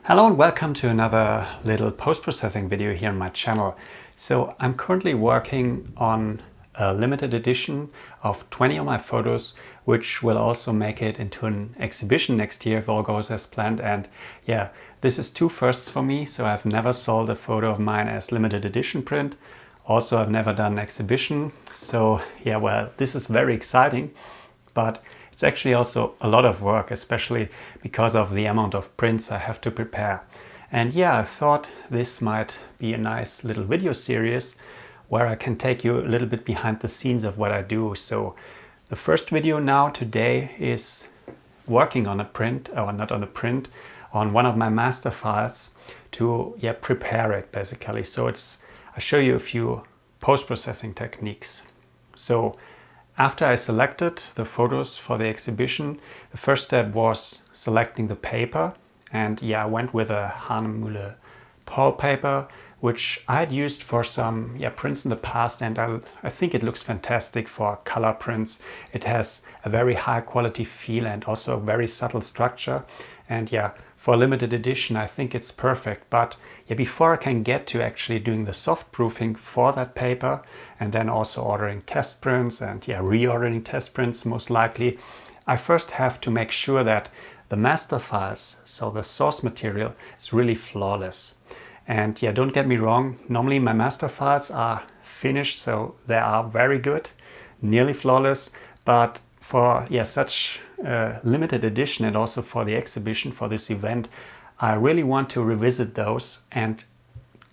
Hello and welcome to another little post-processing video here on my channel. So I'm currently working on a limited edition of 20 of my photos, which will also make it into an exhibition next year if all goes as planned. And yeah, this is two firsts for me. So I've never sold a photo of mine as limited edition print. Also, I've never done an exhibition. So yeah, well, this is very exciting, but it's actually also a lot of work, especially because of the amount of prints I have to prepare. And yeah, I thought this might be a nice little video series where I can take you a little bit behind the scenes of what I do. So the first video now today is working on a print, or not on a print, on one of my master files to prepare it basically. So I show you a few post-processing techniques. So after I selected the photos for the exhibition, the first step was selecting the paper. And yeah, I went with a Hahnemühle Paul paper, which I had used for some prints in the past, and I think it looks fantastic for color prints. It has a very high quality feel and also a very subtle structure. And yeah, for a limited edition, I think it's perfect. But yeah, before I can get to actually doing the soft proofing for that paper and then also ordering test prints and reordering test prints most likely, I first have to make sure that the master files, so the source material, is really flawless. And yeah, don't get me wrong, normally my master files are finished, so they are very good, nearly flawless. But for such a limited edition and also for the exhibition, for this event, I really want to revisit those and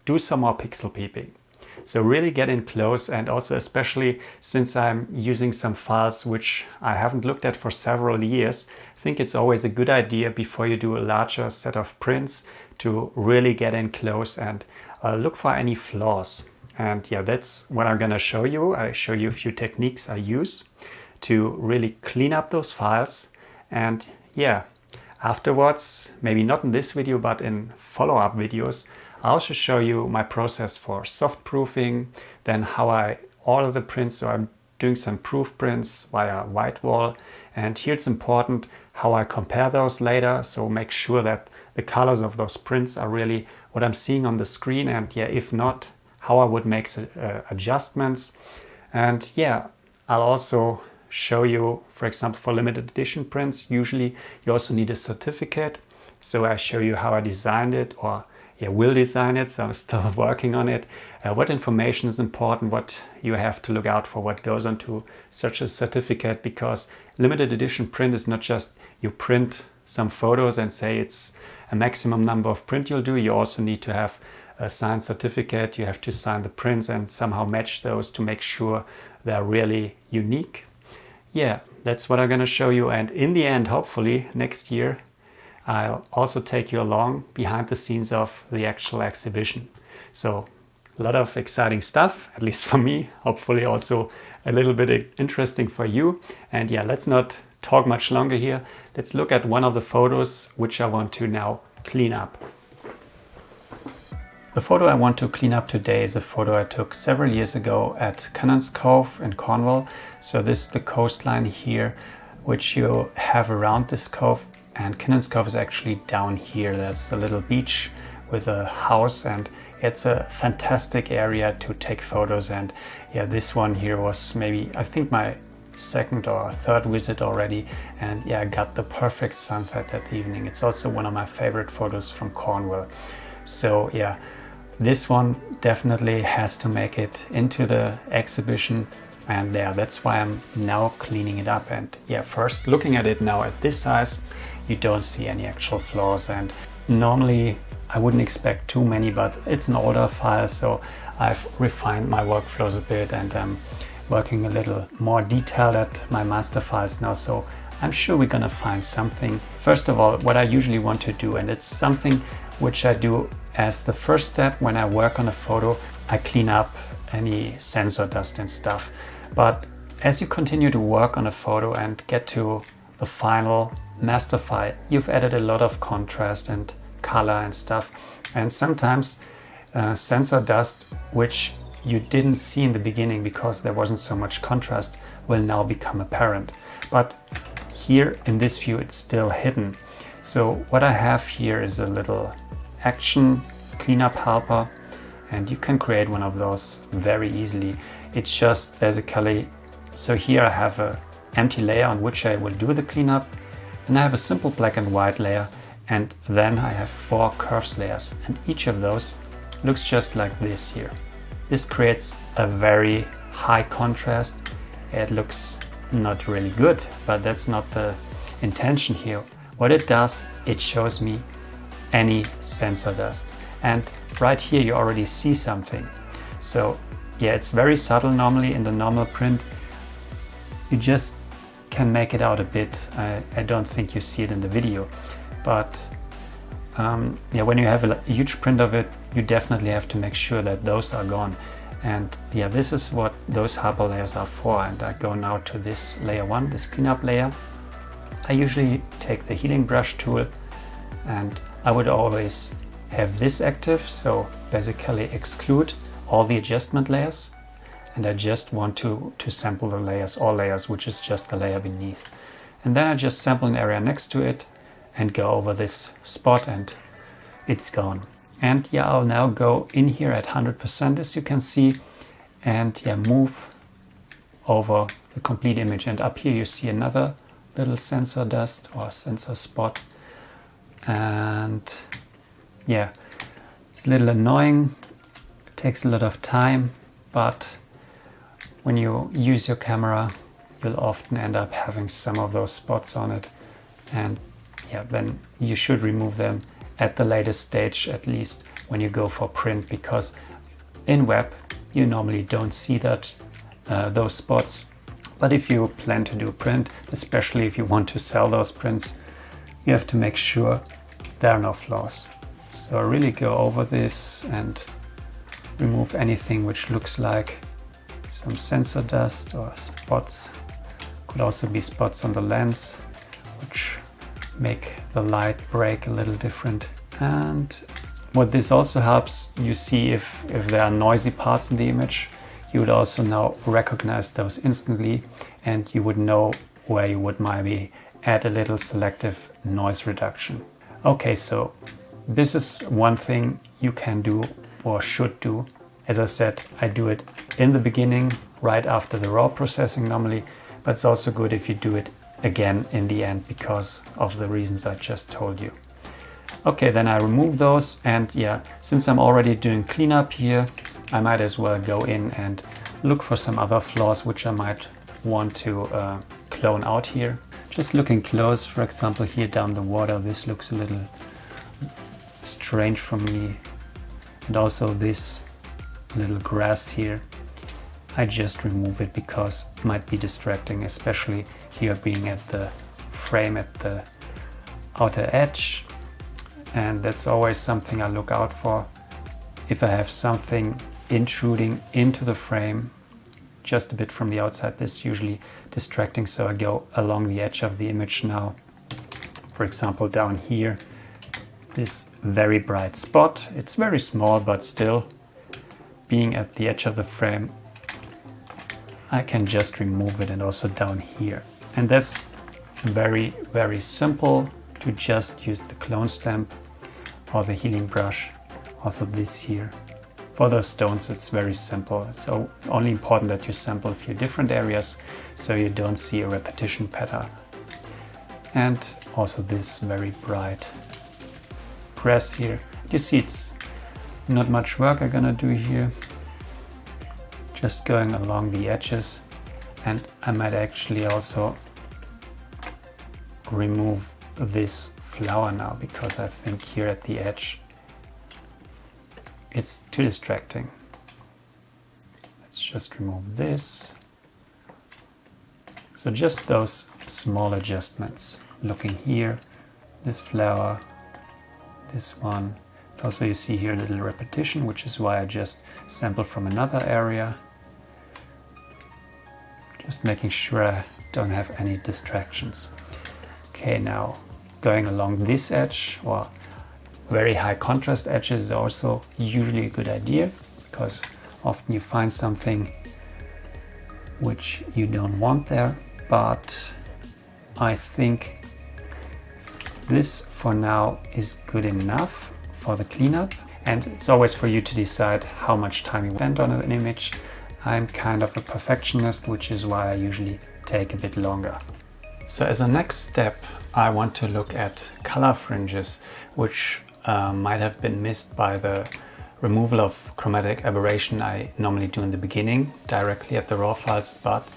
do some more pixel peeping. So really get in close, and also especially since I'm using some files which I haven't looked at for several years, I think it's always a good idea before you do a larger set of prints to really get in close and look for any flaws. And yeah, that's what I'm gonna show you. I show you a few techniques I use to really clean up those files. And yeah, afterwards, maybe not in this video, but in follow-up videos, I'll also show you my process for soft proofing, then how I order the prints. So I'm doing some proof prints via Whitewall. And here it's important how I compare those later. So make sure that the colors of those prints are really what I'm seeing on the screen. And yeah, if not, how I would make adjustments. And yeah, I'll also show you, for example, for limited edition prints, usually you also need a certificate. So I show you how I designed it, or will design it. So I'm still working on it. What information is important, what you have to look out for, what goes onto such a certificate, because limited edition print is not just you print some photos and say it's a maximum number of print you'll do. You also need to have a signed certificate. You have to sign the prints and somehow match those to make sure they're really unique. Yeah, that's what I'm going to show you. And in the end, hopefully next year, I'll also take you along behind the scenes of the actual exhibition. So a lot of exciting stuff, at least for me, hopefully also a little bit interesting for you. And yeah, let's not talk much longer here. Let's look at one of the photos which I want to now clean up. The photo I want to clean up today is a photo I took several years ago at Cannons Cove in Cornwall. So this is the coastline here, which you have around this cove. And Cannons Cove is actually down here. That's a little beach with a house, and it's a fantastic area to take photos. And yeah, this one here was maybe, I think, my second or third visit already. And yeah, I got the perfect sunset that evening. It's also one of my favorite photos from Cornwall. So yeah, this one definitely has to make it into the exhibition. And yeah, that's why I'm now cleaning it up. And yeah, first looking at it now at this size, you don't see any actual flaws. And normally I wouldn't expect too many, but it's an older file, so I've refined my workflows a bit, and I'm working a little more detailed at my master files now. So I'm sure we're gonna find something. First of all, what I usually want to do, and it's something which I do as the first step when I work on a photo, I clean up any sensor dust and stuff. But as you continue to work on a photo and get to the final master file, you've added a lot of contrast and color and stuff. And sometimes sensor dust, which you didn't see in the beginning because there wasn't so much contrast, will now become apparent. But here in this view, it's still hidden. So what I have here is a little action cleanup helper, and you can create one of those very easily. It's just basically, so here I have an empty layer on which I will do the cleanup. Then I have a simple black and white layer, and then I have 4 curves layers, and each of those looks just like this here. This creates a very high contrast. It looks not really good, but that's not the intention here. What it does, it shows me any sensor dust. And right here you already see something. So yeah, it's very subtle normally in the normal print. You just can make it out a bit. I don't think you see it in the video, but yeah, when you have a huge print of it, you definitely have to make sure that those are gone. And yeah, this is what those helper layers are for. And I go now to this layer 1, this cleanup layer. I usually take the healing brush tool, and I would always have this active, so basically exclude all the adjustment layers, and I just want to sample the layers, all layers, which is just the layer beneath. And then I just sample an area next to it and go over this spot, and it's gone. And yeah, I'll now go in here at 100%, as you can see, and yeah, move over the complete image. And up here you see another little sensor dust or sensor spot. And yeah, it's a little annoying, it takes a lot of time, but when you use your camera, you'll often end up having some of those spots on it. And yeah, then you should remove them at the latest stage, at least when you go for print, because in web you normally don't see that those spots. But if you plan to do print, especially if you want to sell those prints, you have to make sure there are no flaws. So I really go over this and remove anything which looks like some sensor dust or spots. Could also be spots on the lens, which make the light break a little different. And what this also helps, you see if there are noisy parts in the image, you would also now recognize those instantly, and you would know where you would maybe add a little selective noise reduction. Okay, so this is one thing you can do or should do. As I said, I do it in the beginning, right after the raw processing normally, but it's also good if you do it again in the end because of the reasons I just told you. Okay, then I remove those, and yeah, since I'm already doing cleanup here, I might as well go in and look for some other flaws which I might want to clone out here. Just looking close, for example, here down the water, this looks a little strange for me. And also this little grass here, I just remove it because it might be distracting, especially here being at the frame at the outer edge. And that's always something I look out for. If I have something intruding into the frame just a bit from the outside, this is usually distracting, so I go along the edge of the image now. For example, down here, this very bright spot. It's very small, but still, being at the edge of the frame, I can just remove it. And also down here. And that's very, very simple to just use the clone stamp or the healing brush. Also this here. For those stones, it's very simple. It's only important that you sample a few different areas so you don't see a repetition pattern. And also this very bright grass here. You see, it's not much work I'm gonna do here. Just going along the edges, and I might actually also remove this flower now because I think here at the edge it's too distracting. Let's just remove this. So just those small adjustments. Looking here, this flower, this one. Also you see here a little repetition, which is why I just sample from another area. Just making sure I don't have any distractions. Okay, now going along this edge, or very high contrast edges, is also usually a good idea because often you find something which you don't want there. But I think this for now is good enough for the cleanup. And it's always for you to decide how much time you spend on an image. I'm kind of a perfectionist, which is why I usually take a bit longer. So as a next step, I want to look at color fringes, which might have been missed by the removal of chromatic aberration I normally do in the beginning, directly at the raw files, but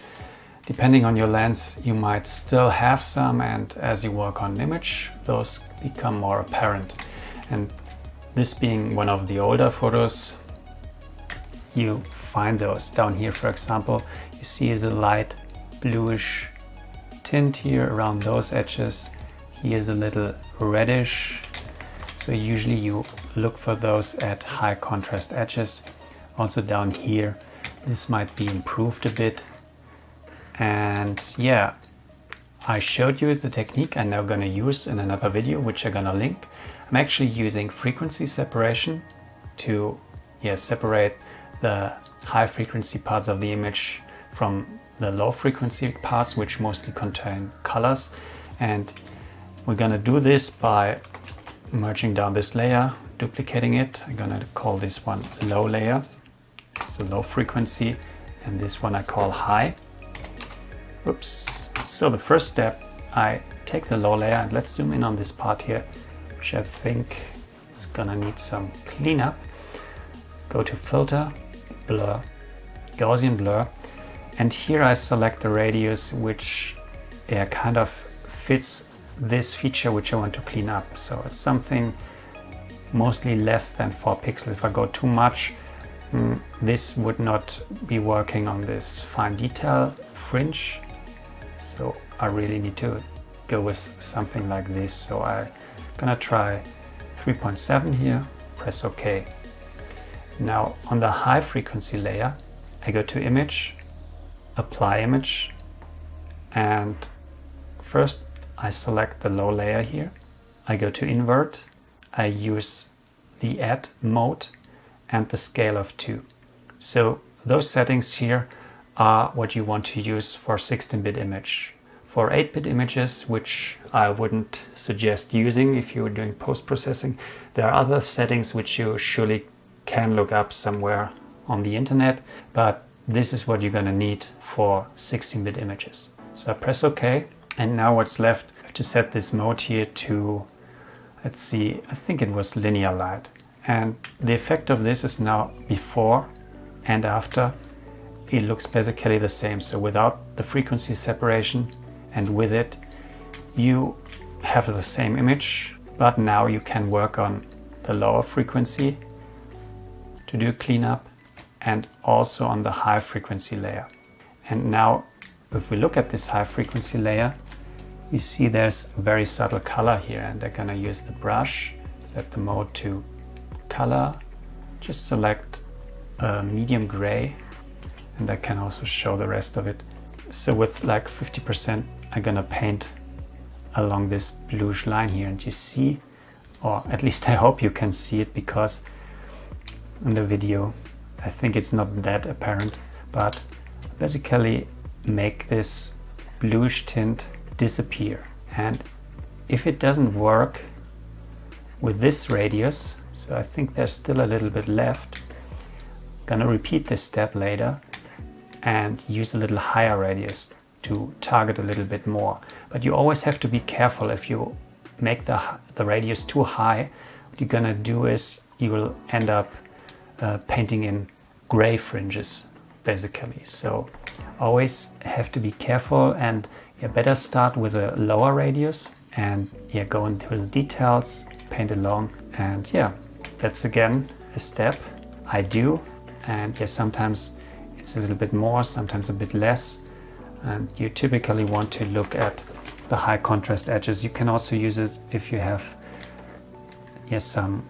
depending on your lens, you might still have some, and as you work on an image, those become more apparent. And this being one of the older photos, you find those down here. For example, you see is a light bluish tint here around those edges. Here's a little reddish. So usually you look for those at high contrast edges. Also down here, this might be improved a bit. And yeah, I showed you the technique I'm now gonna use in another video, which I'm gonna link. I'm actually using frequency separation to separate the high frequency parts of the image from the low frequency parts, which mostly contain colors. And we're gonna do this by merging down this layer, duplicating it. I'm gonna call this one low layer, so low frequency, and this one I call high. Oops. So the first step, I take the low layer, and let's zoom in on this part here, which I think is gonna need some cleanup. Go to filter, blur, Gaussian blur, and here I select the radius which kind of fits this feature which I want to clean up. So it's something mostly less than 4 pixels. If I go too much, this would not be working on this fine detail fringe. So I really need to go with something like this. So I'm gonna try 3.7 here, press OK. Now on the high frequency layer, I go to image, apply image, and first I select the low layer here. I go to invert, I use the add mode and the scale of 2. So those settings here are what you want to use for 16-bit image. For 8-bit images, which I wouldn't suggest using if you're doing post-processing, there are other settings which you surely can look up somewhere on the internet, but this is what you're gonna need for 16-bit images. So I press OK, and now what's left, I have to set this mode here to, let's see, I think it was linear light. And the effect of this is now before and after. It looks basically the same. So without the frequency separation and with it, you have the same image, but now you can work on the lower frequency to do cleanup and also on the high frequency layer. And now if we look at this high frequency layer, you see there's very subtle color here, and I'm gonna use the brush, set the mode to color, just select medium gray, and I can also show the rest of it. So with like 50%, I'm gonna paint along this bluish line here, and you see, or at least I hope you can see it, because in the video I think it's not that apparent, but basically make this bluish tint disappear. And if it doesn't work with this radius, so I think there's still a little bit left, I'm gonna repeat this step later and use a little higher radius to target a little bit more. But you always have to be careful. If you make the radius too high, what you're gonna do is you will end up painting in gray fringes basically. So always have to be careful, and you better start with a lower radius and go into the details, paint along, and that's again a step I do. And sometimes it's a little bit more, sometimes a bit less, and you typically want to look at the high contrast edges. You can also use it if you have some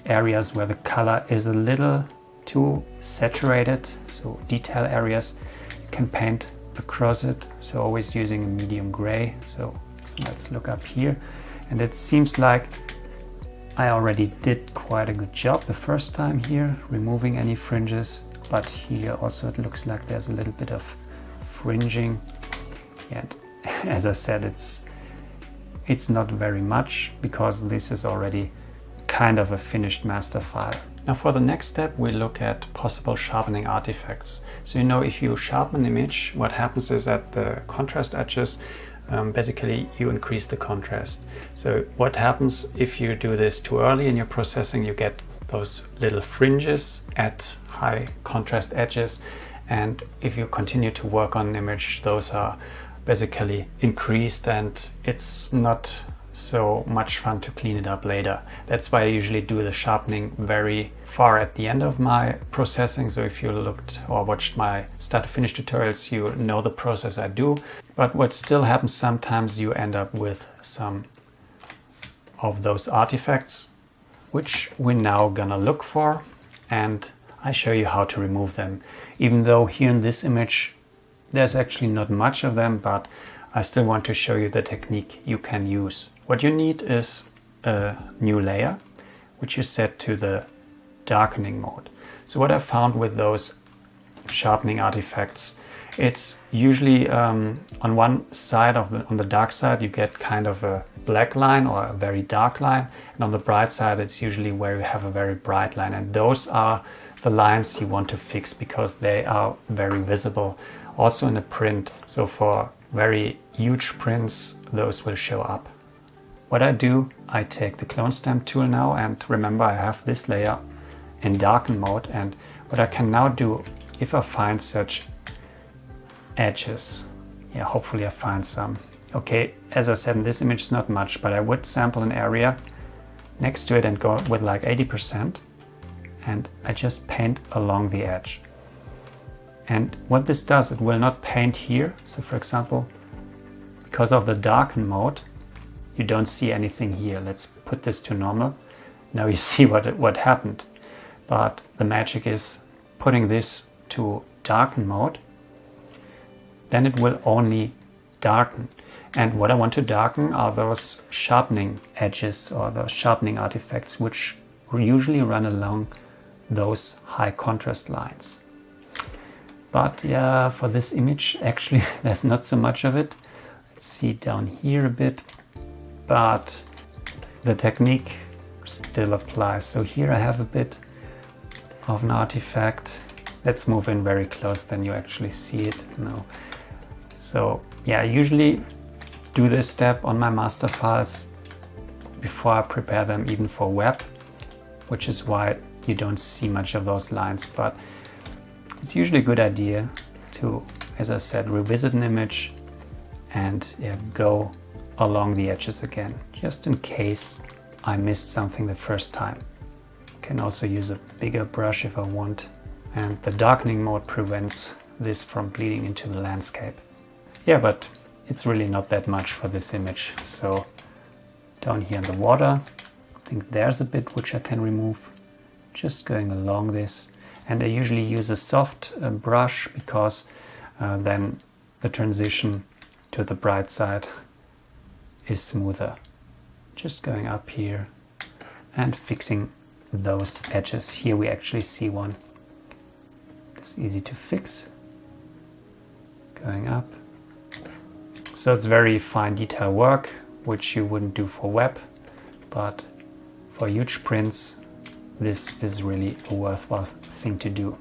areas where the color is a little too saturated, so detail areas, you can paint across it, so always using a medium gray. So let's look up here, and it seems like I already did quite a good job the first time here, removing any fringes, but here also it looks like there's a little bit of fringing, and as I said, it's it's not very much because this is already kind of a finished master file. Now for the next step, we look at possible sharpening artifacts. So you know, if you sharpen an image, what happens is that the contrast edges, basically you increase the contrast. So what happens if you do this too early in your processing, you get those little fringes at high contrast edges, and if you continue to work on an image, those are basically increased and it's not so much fun to clean it up later. That's why I usually do the sharpening very far at the end of my processing. So if you looked or watched my start to finish tutorials, you know the process I do. But what still happens, sometimes you end up with some of those artifacts, which we're now gonna look for, and I show you how to remove them. Even though here in this image there's actually not much of them, but I still want to show you the technique you can use. What you need is a new layer, which you set to the darkening mode. So what I found with those sharpening artifacts, it's usually on one side on the dark side you get kind of a black line or a very dark line, and on the bright side it's usually where you have a very bright line, and those are the lines you want to fix because they are very visible also in a print. So for very huge prints, those will show up. What I do, I take the clone stamp tool now, and remember I have this layer in darken mode, and what I can now do, if I find such edges, yeah, hopefully I find some. Okay, as I said, in this image it's not much, but I would sample an area next to it and go with like 80%, and I just paint along the edge. And what this does, it will not paint here. So for example, because of the darken mode, you don't see anything here. Let's put this to normal. Now you see what happened. But the magic is putting this to darken mode. Then it will only darken. And what I want to darken are those sharpening edges or those sharpening artifacts, which usually run along those high contrast lines. But yeah, for this image, actually, there's not so much of it. Let's see down here a bit, but the technique still applies. So here I have a bit of an artifact. Let's move in very close, then you actually see it now. So yeah, I usually do this step on my master files before I prepare them even for web, which is why you don't see much of those lines. But it's usually a good idea to, as I said, revisit an image and go along the edges again, just in case I missed something the first time. Can also use a bigger brush if I want, and the darkening mode prevents this from bleeding into the landscape. Yeah, but it's really not that much for this image. So down here in the water, I think there's a bit which I can remove, just going along this. And I usually use a soft brush because then the transition to the bright side is smoother. Just going up here and fixing those edges. Here we actually see one. It's easy to fix. Going up. So it's very fine detail work, which you wouldn't do for web, but for huge prints, this is really a worthwhile thing to do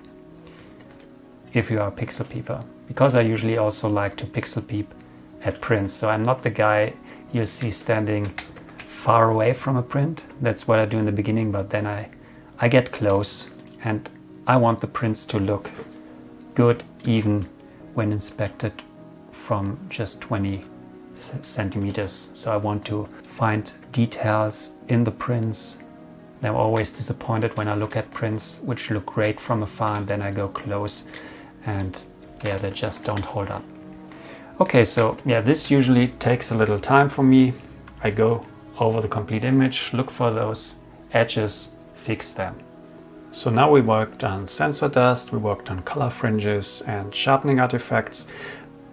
if you are a pixel peeper, because I usually also like to pixel peep at prints. So I'm not the guy you see standing far away from a print. That's what I do in the beginning, but then I get close and I want the prints to look good even when inspected from just 20 centimeters. So I want to find details in the prints. I'm always disappointed when I look at prints which look great from afar and then I go close and yeah, they just don't hold up. Okay, so yeah, this usually takes a little time for me. I go over the complete image, look for those edges, fix them. So now we worked on sensor dust, we worked on color fringes and sharpening artifacts,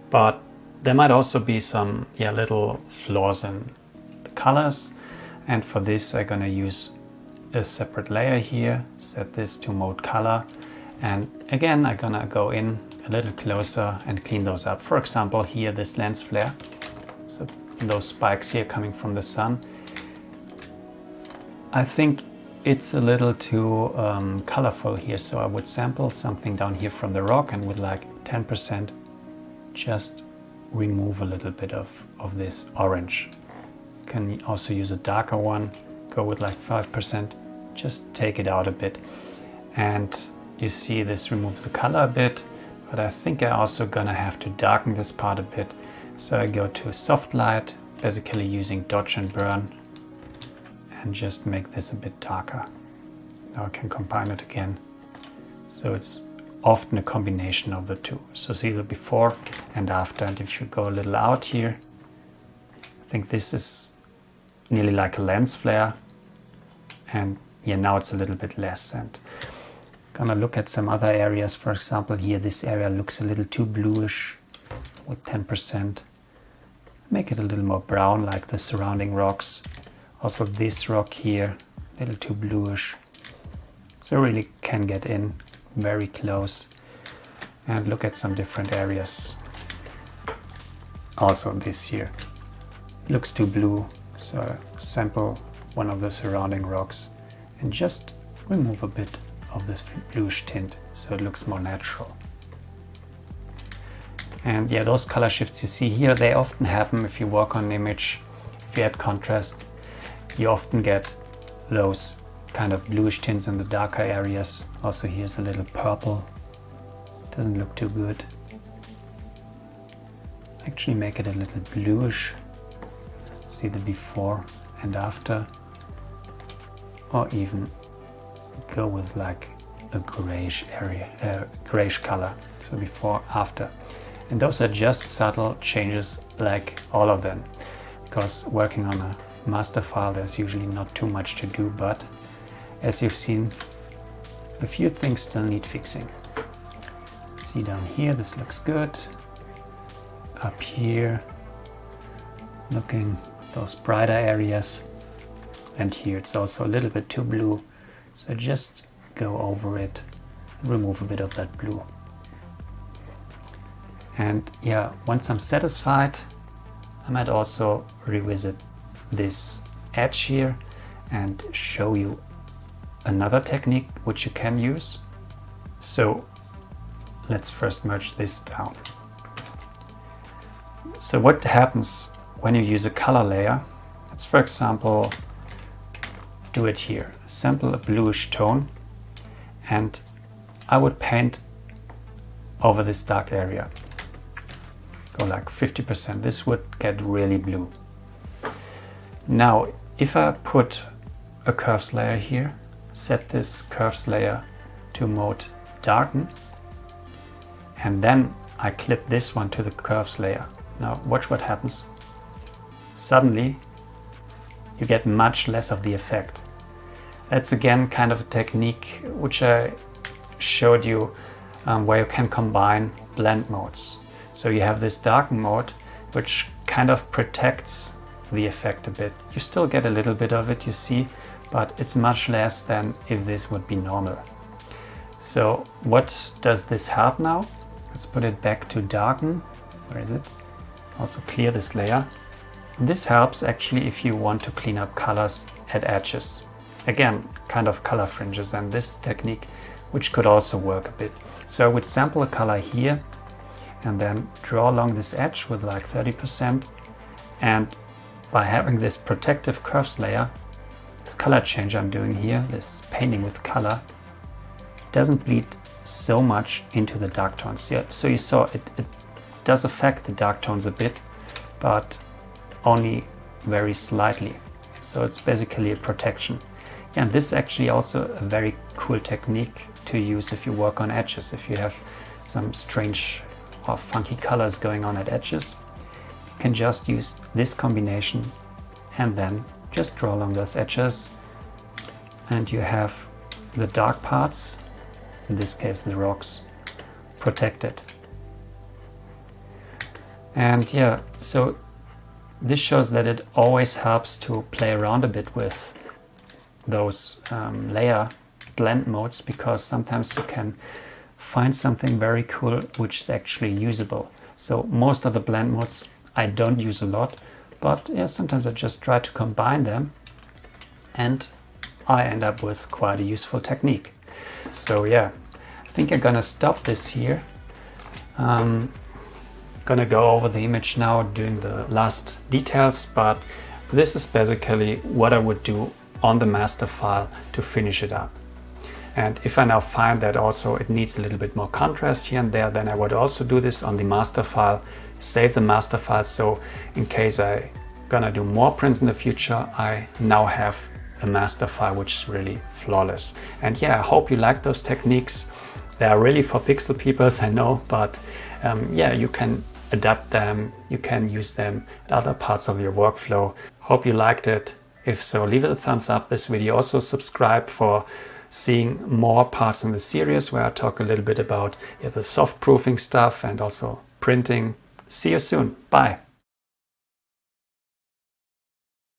but there might also be some little flaws in the colors, and for this I'm gonna use a separate layer here, set this to mode color, and again I'm gonna go in a little closer and clean those up. For example, here this lens flare. So those spikes here coming from the sun. I think it's a little too colorful here, so I would sample something down here from the rock and with like 10% just remove a little bit of this orange. You can also use a darker one, go with like 5%, just take it out a bit. And you see this removes the color a bit, but I think I'm also gonna have to darken this part a bit. So I go to soft light, basically using dodge and burn, and just make this a bit darker. Now I can combine it again. So it's often a combination of the two. So see the before and after. And if you go a little out here, I think this is nearly like a lens flare. And yeah, now it's a little bit less. And gonna look at some other areas. For example, here this area looks a little too bluish with 10%. Make it a little more brown like the surrounding rocks. Also this rock here, a little too bluish. So really can get in very close and look at some different areas. Also this here looks too blue, so sample one of the surrounding rocks and just remove a bit of this bluish tint so it looks more natural. And yeah, those color shifts you see here, they often happen if you work on an image. If you add contrast, you often get those kind of bluish tints in the darker areas. Also here's a little purple, doesn't look too good. Actually make it a little bluish, see the before and after, or even go with like a grayish area, grayish color, so before, after. And those are just subtle changes like all of them, because working on a master file there's usually not too much to do, but as you've seen, a few things still need fixing. See down here, this looks good. Up here, looking at those brighter areas, and here it's also a little bit too blue, so just go over it, remove a bit of that blue. And yeah, once I'm satisfied, I might also revisit this edge here and show you another technique which you can use. So let's first merge this down. So what happens when you use a color layer? Let's for example do it here. Sample a bluish tone and I would paint over this dark area. Go like 50%. This would get really blue. Now if I put a curves layer here, set this curves layer to mode darken, and then I clip this one to the curves layer. Now watch what happens. Suddenly you get much less of the effect. That's again kind of a technique which I showed you where you can combine blend modes. So you have this darken mode which kind of protects the effect a bit. You still get a little bit of it, you see, but it's much less than if this would be normal. So what does this help now? Let's put it back to darken. Where is it? Also clear this layer. This helps actually if you want to clean up colors at edges. Again, kind of color fringes, and this technique which could also work a bit. So I would sample a color here and then draw along this edge with like 30%, and by having this protective curves layer, this color change I'm doing here, this painting with color, doesn't bleed so much into the dark tones. Yeah, so you saw it does affect the dark tones a bit, but only very slightly. So it's basically a protection. Yeah, and this is actually also a very cool technique to use if you work on edges. If you have some strange or funky colors going on at edges, you can just use this combination and then just draw along those edges, and you have the dark parts, in this case the rocks, protected. And yeah, so this shows that it always helps to play around a bit with those layer blend modes, because sometimes you can find something very cool which is actually usable. So most of the blend modes I don't use a lot, but yeah, sometimes I just try to combine them and I end up with quite a useful technique. So yeah, I think I'm gonna stop this here. Gonna go over the image now, doing the last details, but this is basically what I would do on the master file to finish it up. And if I now find that also it needs a little bit more contrast here and there, then I would also do this on the master file, save the master file, so in case I gonna do more prints in the future, I now have a master file which is really flawless. And yeah, I hope you like those techniques. They are really for pixel peepers, I know, but yeah, you can adapt them, you can use them at other parts of your workflow. Hope you liked it. If so, leave it a thumbs up this video. Also subscribe for seeing more parts in the series where I talk a little bit about the soft proofing stuff and also printing. See you soon. Bye.